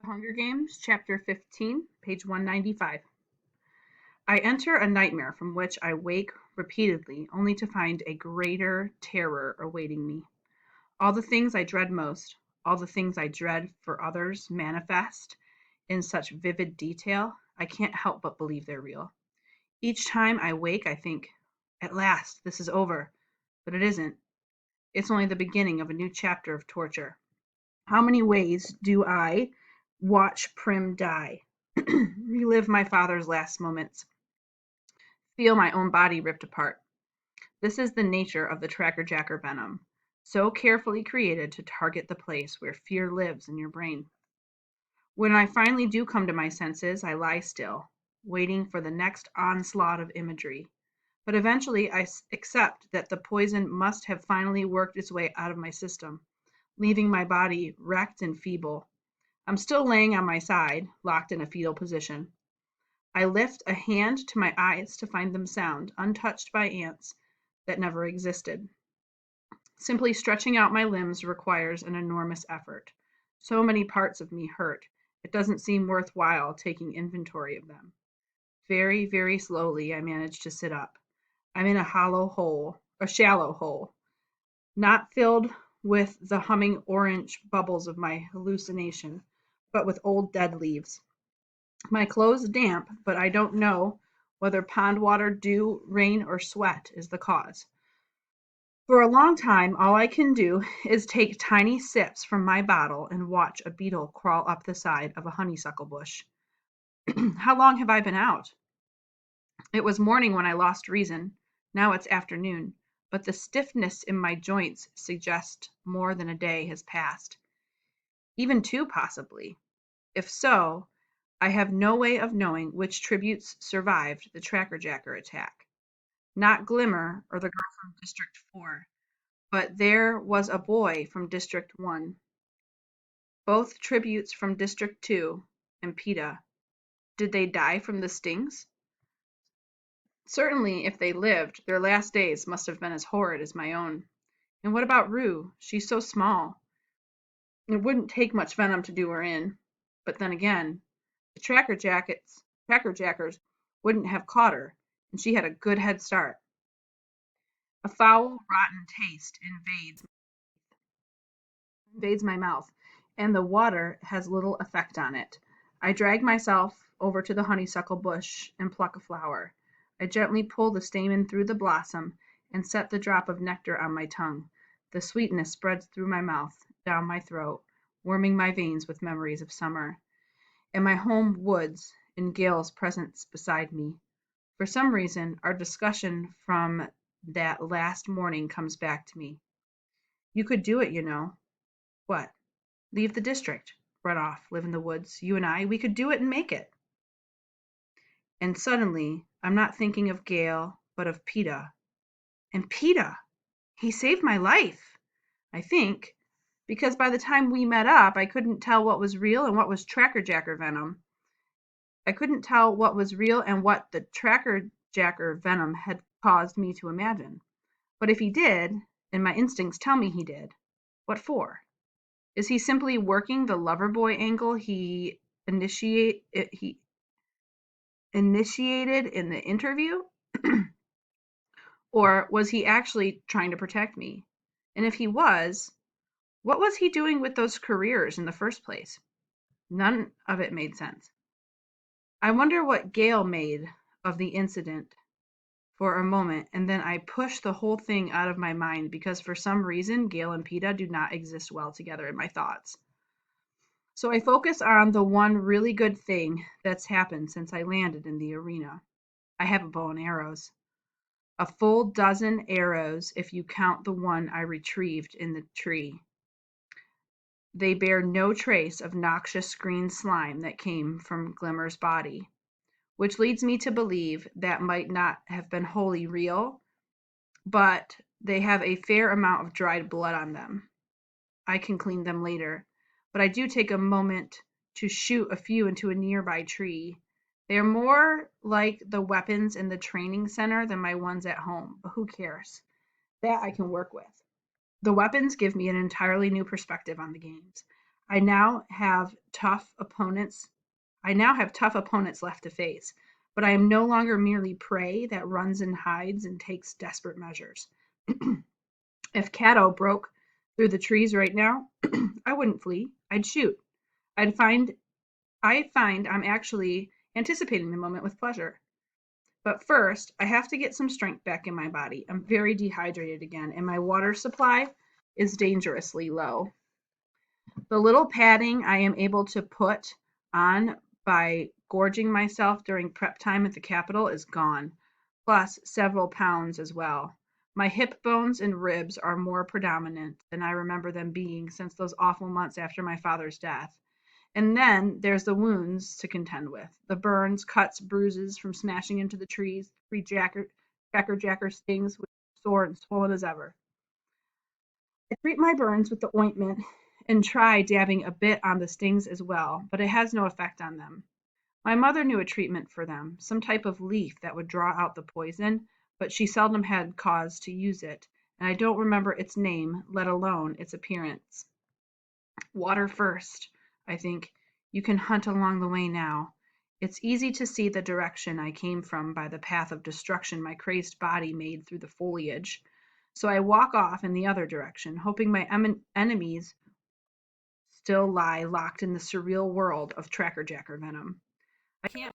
Hunger Games, Chapter 15, page 195. I enter a nightmare from which I wake repeatedly, only to find a greater terror awaiting me. All the things I dread most, all the things I dread for others, manifest in such vivid detail, I can't help but believe they're real. Each time I wake, I think, at last, this is over. But it isn't. It's only the beginning of a new chapter of torture. How many ways do I watch Prim die? Relive my father's last moments, feel my own body ripped apart. This is the nature of the Tracker Jacker venom, so carefully created to target the place where fear lives in your brain. When I finally do come to my senses, I lie still, waiting for the next onslaught of imagery. But eventually, I accept that the poison must have finally worked its way out of my system, leaving my body wrecked and feeble. I'm still laying on my side, locked in a fetal position. I lift a hand to my eyes to find them sound, untouched by ants that never existed. Simply stretching out my limbs requires an enormous effort. So many parts of me hurt, it doesn't seem worthwhile taking inventory of them. Very, very slowly, I manage to sit up. I'm in a shallow hole, not filled with the humming orange bubbles of my hallucination, but with old dead leaves. My clothes damp, but I don't know whether pond water, dew, rain, or sweat is the cause. For a long time, all I can do is take tiny sips from my bottle and watch a beetle crawl up the side of a honeysuckle bush. How long have I been out? It was morning when I lost reason. Now it's afternoon, but the stiffness in my joints suggests more than a day has passed. Even two, possibly. If so, I have no way of knowing which tributes survived the Tracker Jacker attack. Not Glimmer or the girl from District 4, but there was a boy from District 1. Both tributes from District 2 and PETA. Did they die from the stings? Certainly, if they lived, their last days must have been as horrid as my own. And what about Rue? She's so small. It wouldn't take much venom to do her in. But then again, the Tracker Jackers wouldn't have caught her, and she had a good head start. A foul, rotten taste invades my mouth, and the water has little effect on it. I drag myself over to the honeysuckle bush and pluck a flower. I gently pull the stamen through the blossom and set the drop of nectar on my tongue. The sweetness spreads through my mouth, down my throat, warming my veins with memories of summer, and my home woods and Gail's presence beside me. For some reason, our discussion from that last morning comes back to me. You could do it, you know. What? Leave the district, run off, live in the woods. You and I, we could do it and make it. And suddenly, I'm not thinking of Gail, but of PETA. And PETA, he saved my life, I think, because by the time we met up, I couldn't tell what was real and what was Tracker Jacker venom. I couldn't tell what was real and what the Tracker Jacker venom had caused me to imagine. But if he did, and my instincts tell me he did, what for? Is he simply working the lover boy angle he initiated in the interview? Or was he actually trying to protect me? And if he was, what was he doing with those careers in the first place? None of it made sense. I wonder what Gail made of the incident for a moment, and then I push the whole thing out of my mind because for some reason Gail and PETA do not exist well together in my thoughts. So I focus on the one really good thing that's happened since I landed in the arena. I have a bow and arrows. A full dozen arrows if you count the one I retrieved in the tree. They bear no trace of noxious green slime that came from Glimmer's body, which leads me to believe that might not have been wholly real, but they have a fair amount of dried blood on them. I can clean them later, but I do take a moment to shoot a few into a nearby tree. They are more like the weapons in the training center than my ones at home, but who cares? That I can work with. The weapons give me an entirely new perspective on the games. I now have tough opponents. I now have tough opponents left to face, but I am no longer merely prey that runs and hides and takes desperate measures. If Cato broke through the trees right now, I wouldn't flee. I'd shoot. I'd find I find I'm actually anticipating the moment with pleasure. But first, I have to get some strength back in my body. I'm very dehydrated again, and my water supply is dangerously low. The little padding I am able to put on by gorging myself during prep time at the Capitol is gone, plus several pounds as well. My hip bones and ribs are more predominant than I remember them being since those awful months after my father's death. And then there's the wounds to contend with, the burns, cuts, bruises from smashing into the trees, three jacker stings, which are sore and swollen as ever. I treat my burns with the ointment and try dabbing a bit on the stings as well, but it has no effect on them. My mother knew a treatment for them, some type of leaf that would draw out the poison, but she seldom had cause to use it, and I don't remember its name, let alone its appearance. Water first, I think. You can hunt along the way now. It's easy to see the direction I came from by the path of destruction my crazed body made through the foliage. So I walk off in the other direction, hoping my enemies still lie locked in the surreal world of trackerjacker venom. I can't.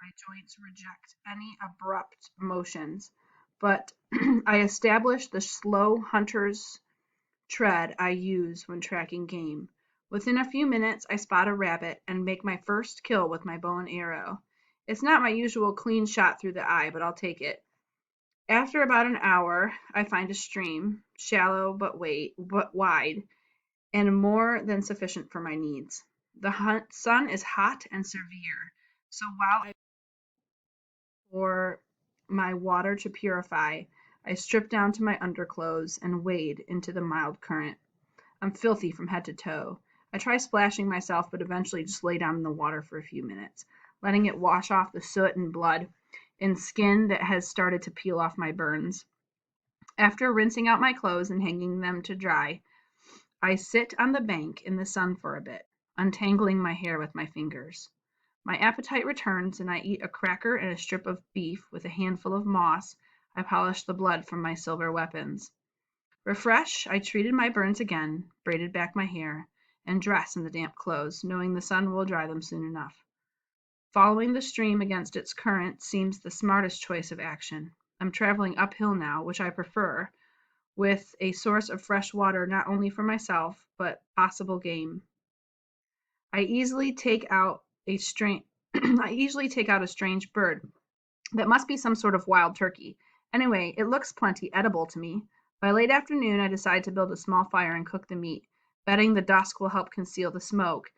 My joints reject any abrupt motions, but I establish the slow hunter's tread I use when tracking game. Within a few minutes, I spot a rabbit and make my first kill with my bow and arrow. It's not my usual clean shot through the eye, but I'll take it. After about an hour, I find a stream, shallow but wide, and more than sufficient for my needs. The sun is hot and severe, so while I pour my water to purify, I strip down to my underclothes and wade into the mild current. I'm filthy from head to toe. I try splashing myself, but eventually just lay down in the water for a few minutes, letting it wash off the soot and blood and skin that has started to peel off my burns. After rinsing out my clothes and hanging them to dry, I sit on the bank in the sun for a bit, untangling my hair with my fingers. My appetite returns, and I eat a cracker and a strip of beef with a handful of moss. I polish the blood from my silver weapons. Refreshed, I treated my burns again, braided back my hair, and dress in the damp clothes, knowing the sun will dry them soon enough. Following the stream against its current seems the smartest choice of action. I'm traveling uphill now, which I prefer, with a source of fresh water not only for myself, but possible game. I easily take out a strange I easily take out a strange bird that must be some sort of wild turkey. Anyway, it looks plenty edible to me. By late afternoon, I decide to build a small fire and cook the meat, betting the dusk will help conceal the smoke,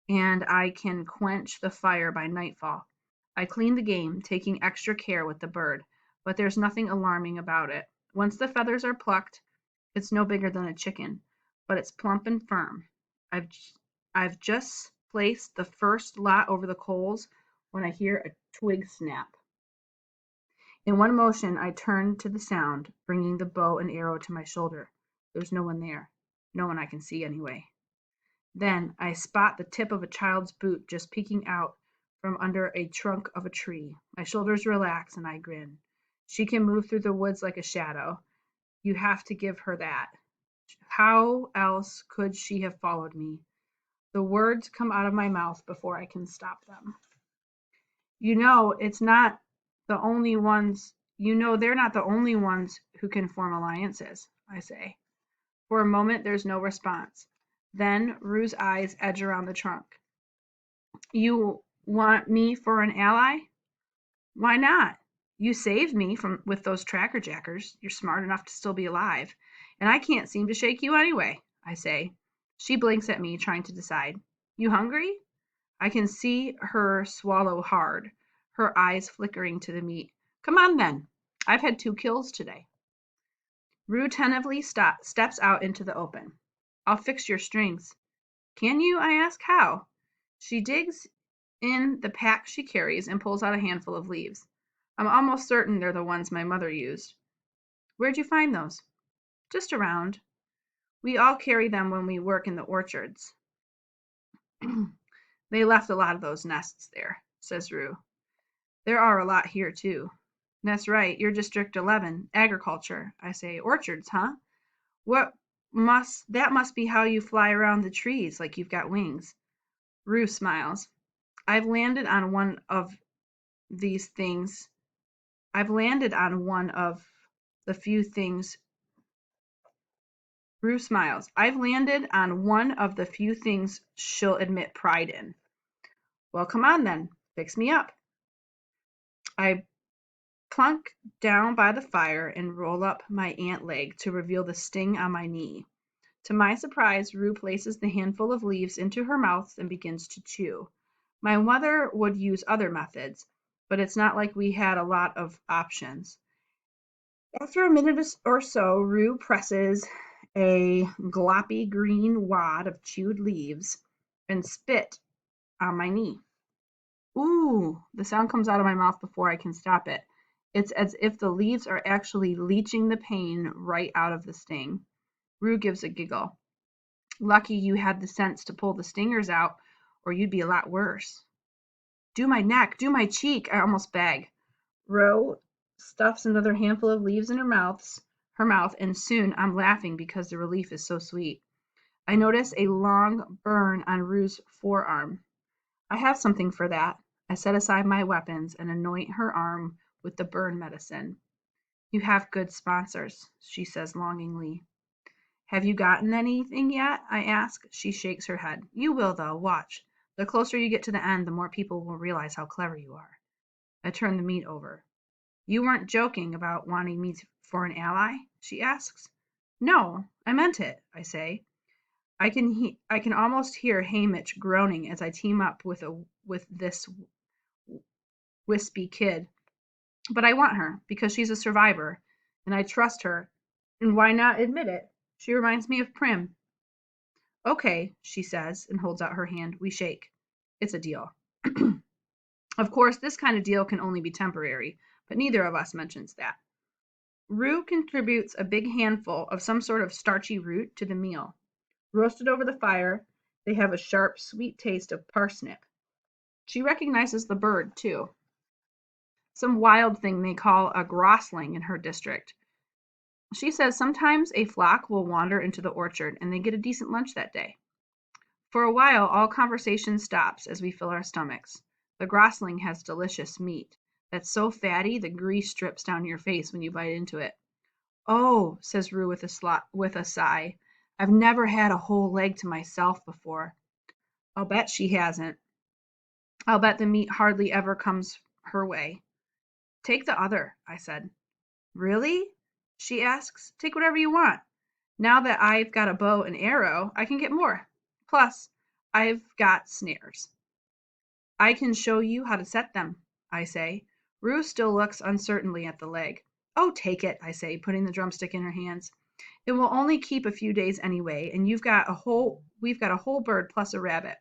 and I can quench the fire by nightfall. I clean the game, taking extra care with the bird, but there's nothing alarming about it. Once the feathers are plucked, it's no bigger than a chicken, but it's plump and firm. I've I've just placed the first lot over the coals when I hear a twig snap. In one motion I turn to the sound, bringing the bow and arrow to my shoulder. There's no one there. No one I can see anyway. Then I spot the tip of a child's boot just peeking out from under a trunk of a tree. My shoulders relax and I grin. She can move through the woods like a shadow. You have to give her that. How else could she have followed me? The words come out of my mouth before I can stop them. It's not the only ones, they're not the only ones who can form alliances, I say. For a moment, there's no response. Then Rue's eyes edge around the trunk. You want me for an ally? Why not? You saved me from with those tracker jackers. You're smart enough to still be alive. And I can't seem to shake you anyway, I say. She blinks at me, trying to decide. You hungry? I can see her swallow hard, her eyes flickering to the meat. Come on then. I've had 2 kills today. Rue tentatively steps out into the open. I'll fix your strings. Can you? I ask. How? She digs in the pack she carries and pulls out a handful of leaves. I'm almost certain they're the ones my mother used. Where'd you find those? Just around. We all carry them when we work in the orchards. They left a lot of those nests there, says Rue. There are a lot here, too. That's right, you're District 11, agriculture. I say, orchards, huh? That must be how you fly around the trees like you've got wings. Rue smiles. I've landed on one of these things. I've landed on one of the few things. Rue smiles. I've landed on one of the few things she'll admit pride in. Well, come on then. Fix me up. I plunk down by the fire and roll up my ant leg to reveal the sting on my knee. To my surprise, Rue places the handful of leaves into her mouth and begins to chew. My mother would use other methods, but it's not like we had a lot of options. After a minute or so, Rue presses a gloppy green wad of chewed leaves and spit on my knee. Ooh, the sound comes out of my mouth before I can stop it. It's as if the leaves are actually leaching the pain right out of the sting. Rue gives a giggle. Lucky you had the sense to pull the stingers out, or you'd be a lot worse. Do my neck, do my cheek, I almost beg. Rue stuffs another handful of leaves in her mouth, and soon I'm laughing because the relief is so sweet. I notice a long burn on Rue's forearm. I have something for that. I set aside my weapons and anoint her arm with the burn medicine. You have good sponsors, she says longingly. Have you gotten anything yet? I ask. She shakes her head. You will, though. Watch. The closer you get to the end, the more people will realize how clever you are. I turn the meat over. You weren't joking about wanting me for an ally? She asks. No, I meant it, I say. I can almost hear Hamish groaning as I team up with this wispy kid. But I want her because she's a survivor, and I trust her. And why not admit it? She reminds me of Prim. Okay, she says, and holds out her hand. We shake. It's a deal. Of course, this kind of deal can only be temporary, but neither of us mentions that. Rue contributes a big handful of some sort of starchy root to the meal. Roasted over the fire, they have a sharp, sweet taste of parsnip. She recognizes the bird, too. Some wild thing they call a grosling in her district. She says sometimes a flock will wander into the orchard and they get a decent lunch that day. For a while, all conversation stops as we fill our stomachs. The grosling has delicious meat that's so fatty the grease drips down your face when you bite into it. Oh, says Rue with a sigh. I've never had a whole leg to myself before. I'll bet she hasn't. I'll bet the meat hardly ever comes her way. Take the other, I said. Really? She asks. Take whatever you want. Now that I've got a bow and arrow, I can get more. Plus, I've got snares. I can show you how to set them, I say. Rue still looks uncertainly at the leg. Oh, take it, I say, putting the drumstick in her hands. It will only keep a few days anyway, and we've got a whole bird plus a rabbit.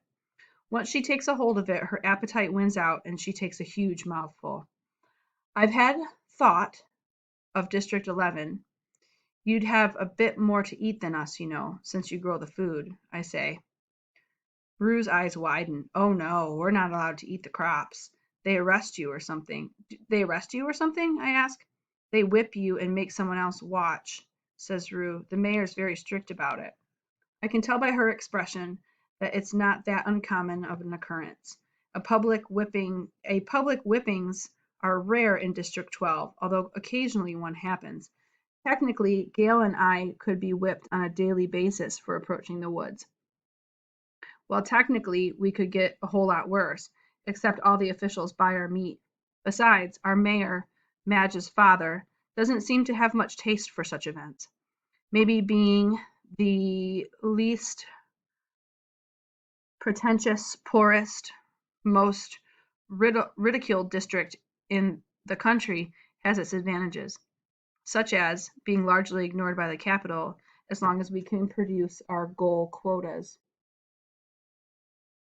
Once she takes a hold of it, her appetite wins out and she takes a huge mouthful. I've had thought of District 11. You'd have a bit more to eat than us, since you grow the food, I say. Rue's eyes widen. Oh no, we're not allowed to eat the crops. They arrest you or something. They arrest you or something? I ask. They whip you and make someone else watch, says Rue. The mayor's very strict about it. I can tell by her expression that it's not that uncommon of an occurrence. Public whippings are rare in District 12, although occasionally one happens. Technically, Gail and I could be whipped on a daily basis for approaching the woods. Well, technically, we could get a whole lot worse, except all the officials buy our meat. Besides, our mayor, Madge's father, doesn't seem to have much taste for such events. Maybe being the least pretentious, poorest, most ridiculed district in the country has its advantages, such as being largely ignored by the capital as long as we can produce our goal quotas.